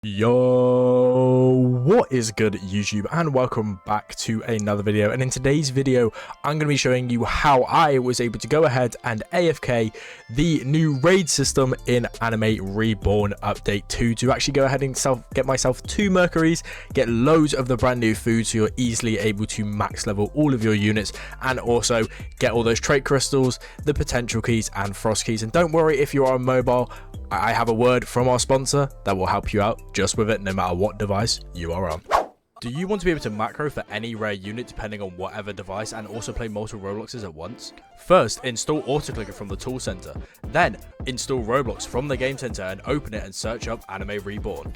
Yo, what is good YouTube, and welcome back to another video. And in today's video I'm going to be showing you how I was able to go ahead and AFK the new raid system in Anime Reborn update 2 to actually go ahead and get myself 2 Mercuries, get loads of the brand new food so you're easily able to max level all of your units, and also get all those trait crystals, the potential keys and frost keys. And don't worry, if you are on mobile, I have a word from our sponsor that will help you out just with it no matter what device you are on. Do you want to be able to macro for any rare unit depending on whatever device and also play multiple Robloxes at once? First, install AutoClicker from the Tool Center. Then, install Roblox from the Game Center and open it and search up Anime Reborn.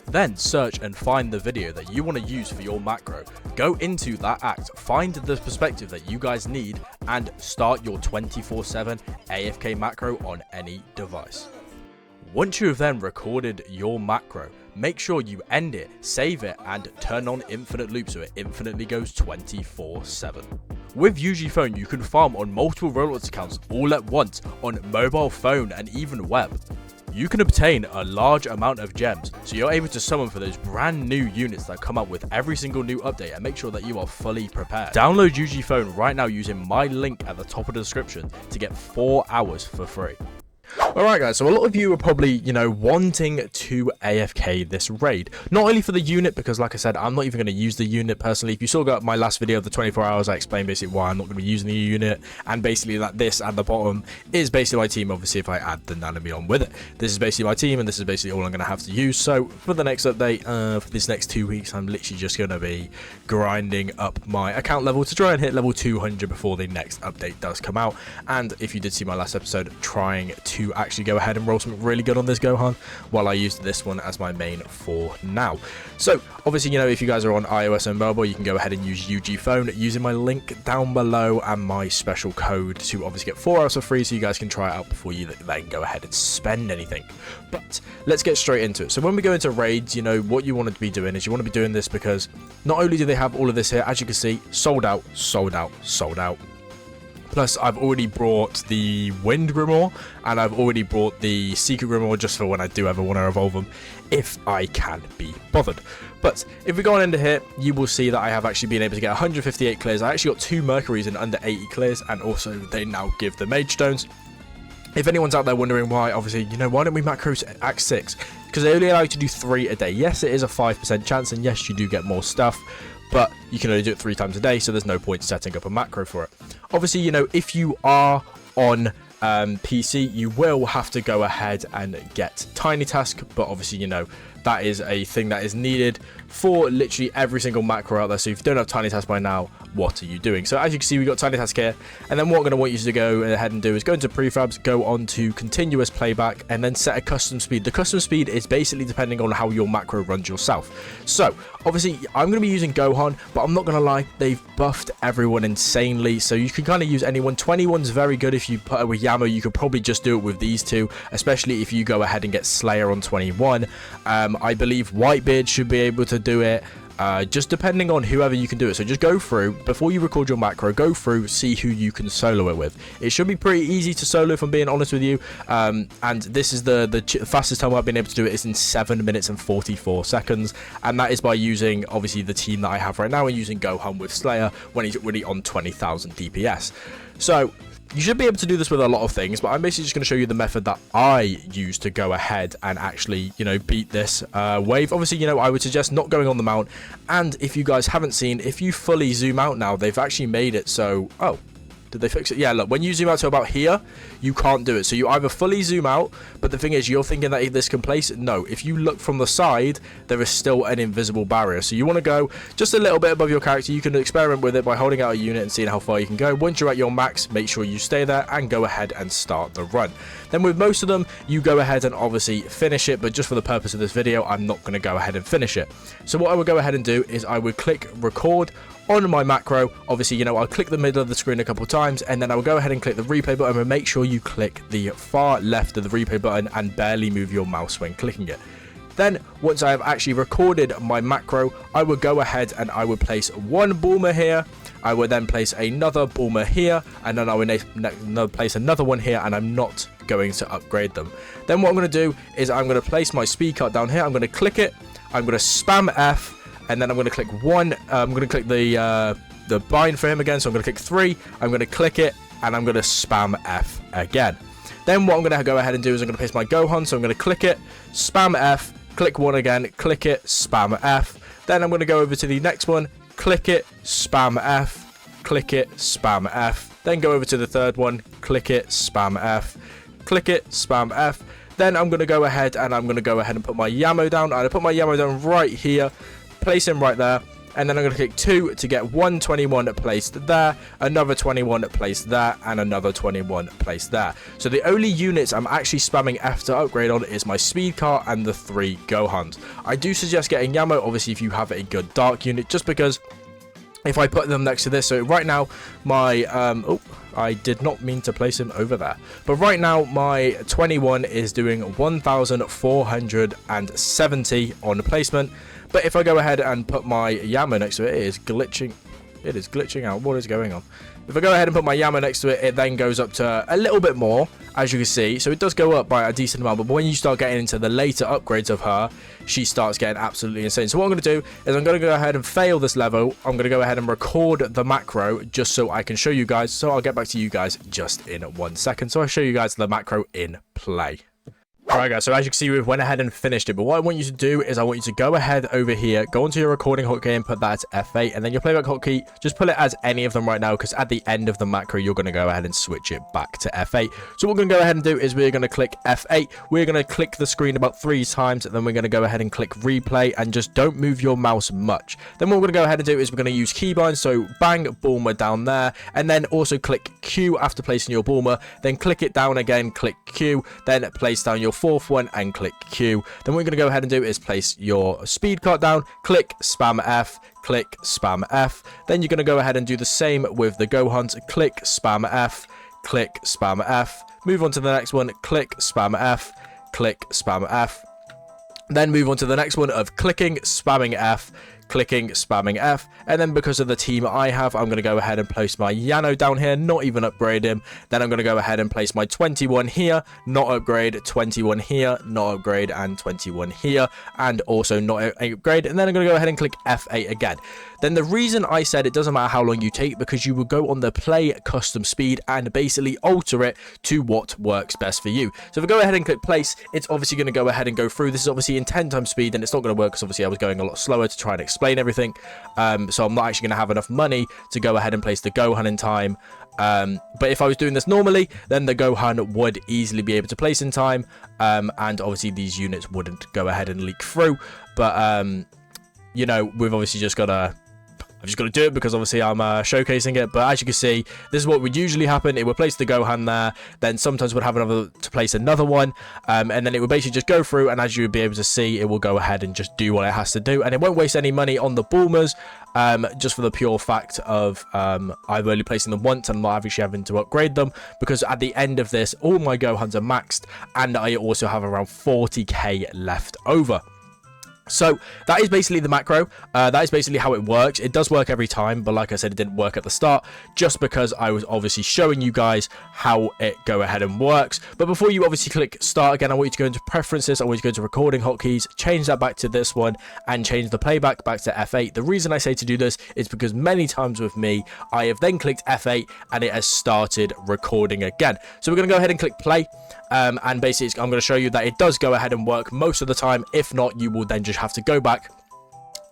Then search and find the video that you want to use for your macro. Go into that act, find the perspective that you guys need, and start your 24/7 AFK macro on any device. Once you have then recorded your macro, make sure you end it, save it, and turn on infinite loop so it infinitely goes 24/7. With UG Phone, you can farm on multiple Roblox accounts all at once on mobile phone and even web. You can obtain a large amount of gems, so you're able to summon for those brand new units that come up with every single new update, and make sure that you are fully prepared. Download UG Phone right now using my link at the top of the description to get 4 hours for free. Alright guys, so a lot of you are probably, wanting to AFK this raid. Not only for the unit, because like I said, I'm not even going to use the unit personally. If you saw my last video of the 24 hours, I explained basically why I'm not going to be using the unit. And basically that this at the bottom is basically my team, obviously, if I add the Nanami on with it. This is basically my team, and this is basically all I'm going to have to use. So for the next update, for this next 2 weeks, I'm literally just going to be grinding up my account level to try and hit level 200 before the next update does come out. And if you did see my last episode, trying to actually go ahead and roll something really good on this Gohan, while I used this one as my main for now. So obviously, if you guys are on iOS and mobile, you can go ahead and use UG Phone using my link down below and my special code to obviously get 4 hours for free, so you guys can try it out before you then go ahead and spend anything. But let's get straight into it. So when we go into raids, what you want to be doing is you want to be doing this because not only do they have all of this here, as you can see, sold out, sold out, sold out. Plus, I've already brought the Wind Grimoire, and I've already brought the Secret Grimoire just for when I do ever want to evolve them, if I can be bothered. But if we go on into here, you will see that I have actually been able to get 158 clears. I actually got 2 Mercuries in under 80 clears, and also they now give the Mage Stones. If anyone's out there wondering why, obviously, why don't we macro Act 6? Because they only allow you to do 3 a day. Yes, it is a 5% chance, and yes, you do get more stuff, but you can only do it 3 times a day, so there's no point setting up a macro for it. Obviously, if you are on PC, you will have to go ahead and get Tiny Task, but obviously, that is a thing that is needed for literally every single macro out there. So if you don't have Tiny Task by now, what are you doing? So as you can see, we got Tiny Task here, and then what I'm going to want you to go ahead and do is go into prefabs, go on to continuous playback, and then set a custom speed. The custom speed is basically depending on how your macro runs yourself. So obviously I'm going to be using Gohan, but I'm not going to lie, they've buffed everyone insanely, so you can kind of use anyone. 21's very good. If you put it with Yamo, you could probably just do it with these two, especially if you go ahead and get Slayer on 21. I believe Whitebeard should be able to do it, just depending on whoever you can do it. So just go through, before you record your macro, go through, see who you can solo it with. It should be pretty easy to solo, if I'm being honest with you, and this is the fastest time I've been able to do it is in 7 minutes and 44 seconds, and that is by using obviously the team that I have right now and using Gohan with Slayer when he's already on 20,000 DPS. So you should be able to do this with a lot of things, but I'm basically just going to show you the method that I use to go ahead and actually, beat this wave. Obviously, I would suggest not going on the mount, and if you guys haven't seen, if you fully zoom out now, they've actually made it so, oh, did they fix it? Yeah, look, when you zoom out to about here, you can't do it. So you either fully zoom out, but the thing is, you're thinking that this can place. No, if you look from the side, there is still an invisible barrier. So you want to go just a little bit above your character. You can experiment with it by holding out a unit and seeing how far you can go. Once you're at your max, make sure you stay there and go ahead and start the run. Then with most of them, you go ahead and obviously finish it, but just for the purpose of this video, I'm not going to go ahead and finish it. So what I would go ahead and do is I would click record on my macro. Obviously, I'll click the middle of the screen a couple of times, and then I'll go ahead and click the replay button, and make sure you click the far left of the replay button and barely move your mouse when clicking it. Then, once I have actually recorded my macro, I would go ahead and I would place 1 Bulma here. I would then place another Bulma here, and then I would place another one here, and I'm not going to upgrade them. Then what I'm going to do is I'm going to place my speed cart down here. I'm going to click it. I'm going to spam F, and then I'm going to click I'm going to click the bind for him again. So I'm going to click 3. I'm going to click it, and I'm going to spam F again. Then what I'm going to go ahead and do is I'm going to place my Gohan. So I'm going to click it, spam F, click 1 again, click it, spam F. Then I'm going to go over to the next one, click it, spam F, click it, spam F. Then go over to the third one, click it, spam F, click it, spam F. Then I'm going to go ahead and put my Yamo down. And I put my Yamo down right here, place him right there. And then I'm going to click 2 to get 121 placed there, another 21 placed there, and another 21 placed there. So the only units I'm actually spamming F to upgrade on is my speed car and the 3 Gohans. I do suggest getting Yamo, obviously, if you have a good dark unit, just because if I put them next to this, so right now my I did not mean to place him over there, but right now my 21 is doing 1,470 on the placement. But if I go ahead and put my Yamo next to it, it is glitching out. What is going on? If I go ahead and put my Yamo next to it, it then goes up to a little bit more, as you can see. So it does go up by a decent amount, but when you start getting into the later upgrades of her, she starts getting absolutely insane. So what I'm going to do is I'm going to go ahead and fail this level. I'm going to go ahead and record the macro just so I can show you guys. So I'll get back to you guys just in 1 second. So I'll show you guys the macro in play. Alright guys, so as you can see, we went ahead and finished it, but what I want you to do is I want you to go ahead over here, go onto your recording hotkey and put that as F8, and then your playback hotkey, just put it as any of them right now, because at the end of the macro, you're going to go ahead and switch it back to F8. So what we're going to go ahead and do is we're going to click F8, we're going to click the screen about 3 times, and then we're going to go ahead and click replay, and just don't move your mouse much. Then what we're going to go ahead and do is we're going to use keybind, so bang, Bulma down there, and then also click Q after placing your Bulma, then click it down again, click Q, then place down your 4th one and click Q. Then what we're going to go ahead and do is place your speed cart down, click spam F, click spam F. Then you're going to go ahead and do the same with the Gohans, click spam F, click spam F. Move on to the next one, click spam F, click spam F. Then move on to the next one of clicking, spamming F, clicking, spamming F, and then because of the team I have, I'm going to go ahead and place my Yano down here, not even upgrade him. Then I'm going to go ahead and place my 21 here, not upgrade, 21 here, not upgrade, and 21 here, and also not upgrade, and then I'm going to go ahead and click F8 again. Then the reason I said it doesn't matter how long you take, because you will go on the play custom speed and basically alter it to what works best for you. So if I go ahead and click place, it's obviously going to go ahead and go through. This is obviously in 10 times speed, and it's not going to work because obviously I was going a lot slower to try and explain everything. So I'm not actually going to have enough money to go ahead and place the Gohan in time. But if I was doing this normally, then the Gohan would easily be able to place in time, and obviously these units wouldn't go ahead and leak through. But you know, we've obviously just got to I've just got to do it because obviously I'm showcasing it. But as you can see, this is what would usually happen. It would place the Gohan there, then sometimes would have another to place another one, and then it would basically just go through, and as you would be able to see, it will go ahead and just do what it has to do, and it won't waste any money on the Bulmas, just for the pure fact of I'm only placing them once and not actually having to upgrade them, because at the end of this, all my Gohans are maxed, and I also have around 40k left over. So that is basically the macro. That is basically how it works. It does work every time, but like I said, it didn't work at the start just because I was obviously showing you guys how it go ahead and works. But before you obviously click start again, I want you to go into preferences. I want you to go to recording hotkeys, change that back to this one, and change the playback back to F8. The reason I say to do this is because many times with me, I have then clicked F8 and it has started recording again. So we're going to go ahead and click play. And basically I'm going to show you that it does go ahead and work most of the time. If not, you will then just have to go back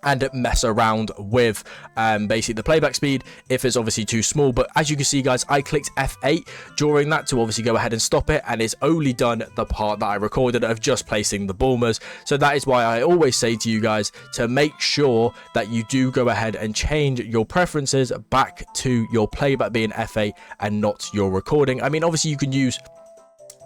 and mess around with basically the playback speed if it's obviously too small. But as you can see, guys, I clicked F8 during that to obviously go ahead and stop it, and it's only done the part that I recorded of just placing the Bulmas. So that is why I always say to you guys to make sure that you do go ahead and change your preferences back to your playback being F8 and not your recording. I mean, obviously you can use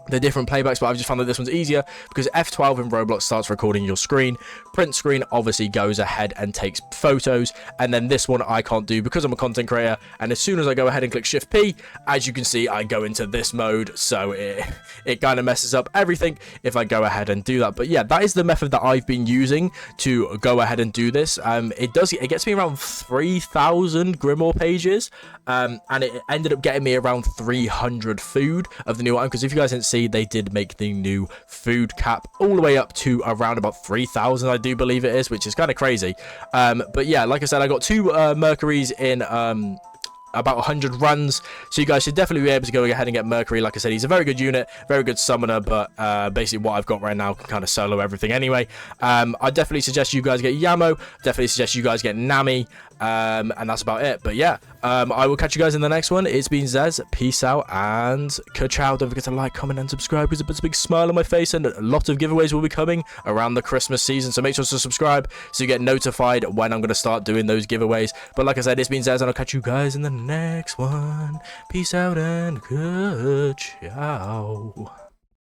the different playbacks, but I've just found that this one's easier because F12 in Roblox starts recording your screen. Print screen obviously goes ahead and takes photos, and then this one I can't do because I'm a content creator, and as soon as I go ahead and click Shift P, as you can see, I go into this mode, so it kind of messes up everything if I go ahead and do that. But yeah, that is the method that I've been using to go ahead and do this. It gets me around 3,000 Grimoire pages, and it ended up getting me around 300 food of the new item, because if you guys didn't see, they did make the new food cap all the way up to around about 3,000, I do believe it is, which is kind of crazy. But yeah, like I said, I got 2 Mercuries in about 100 runs, so you guys should definitely be able to go ahead and get Mercury. Like I said, he's a very good unit, very good summoner, but basically what I've got right now can kind of solo everything anyway. I definitely suggest you guys get Yamo, definitely suggest you guys get Nami, and that's about it. But yeah, I will catch you guys in the next one. It's been Zez, peace out, and ka-chow. Don't forget to like, comment, and subscribe, because it puts a big smile on my face, and a lot of giveaways will be coming around the Christmas season, so make sure to subscribe so you get notified when I'm going to start doing those giveaways. But like I said, it's been Zez, and I'll catch you guys in the next one. Peace out and ka-chow.